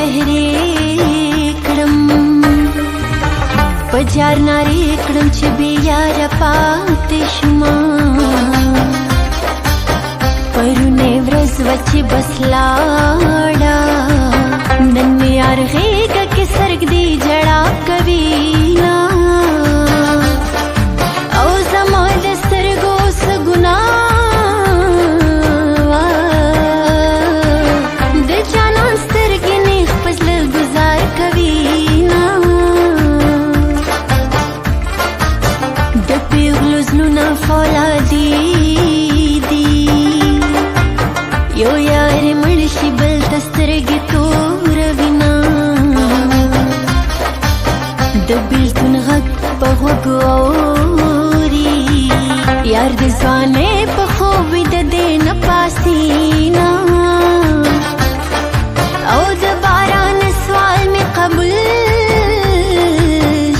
چهرې کړم په جار نارې کړم چې بې یاره پاتې شومه پرونی ورځ وه چې بس لاړه نن مې یار غېږه کې سرږدي ژړا کوینه او زما د سترګو څه ګناه وه د جانان سترګې نیغ په زړه ګزار کوینه د پیغلو زړونه فولادي یو یار مړ شي بل ته سترګې توروینه د بېلتون غږ په غوږ اوري یار د ځوانۍ په خوب ویده دی نه پاسینه او د باران سوال مې قبول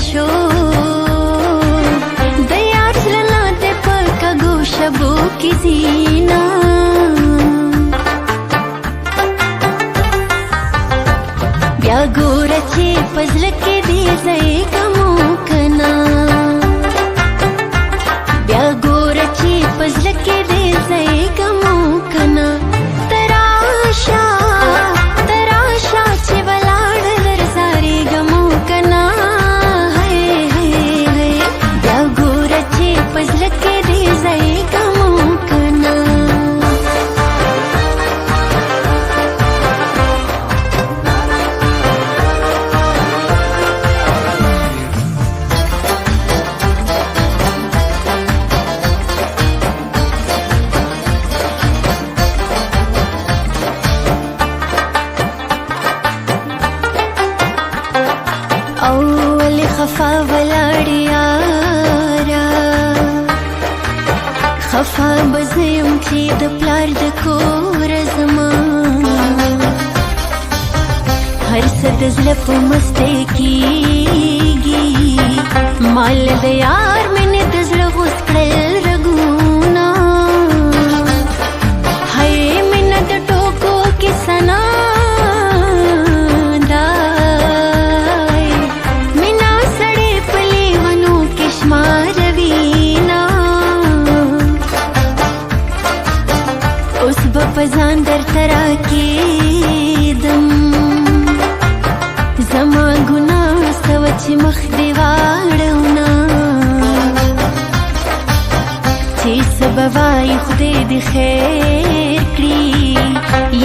شو د یار زړه نه دی په کږو شبو کې زینه بیا ګوره چې په زړه کې دې ځای کمو کنه بیا ګوره چې په زړه کې دې ځای کمو کنه تراشه چې ولاړ لرزارې ګمو کنه هی بیا ګوره چې په زړه کې دې ځای کمو کنه اول خفا ولاړ یاره خفا به زه یم چې د پلار د کوره زما هر څه د زړه په مستی کېږي مال د یار مینې د زړه غوڅ کړل رګونه هی مینه د ټوکو کیسه نه په ځان درته راکېدم زما ګناه څه وه چې مخ دې واړونه چې څه به وایي خدای دې خیر کړي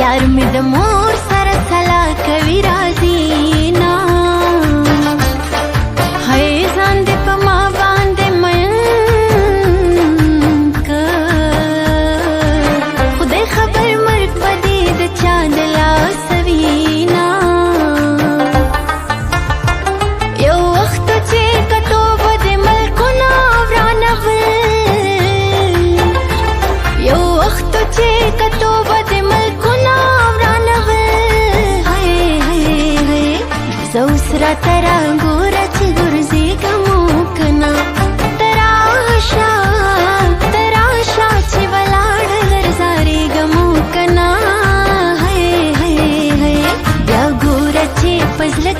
یار مې د مور سره سلا کوي راځي نه هی ځان دې په ما باندې مین ترا ګوره چې ګرځېږمو کنه تراشه چې ولاړ لرزارېږمو کنه هی بیا ګوره چې په زړه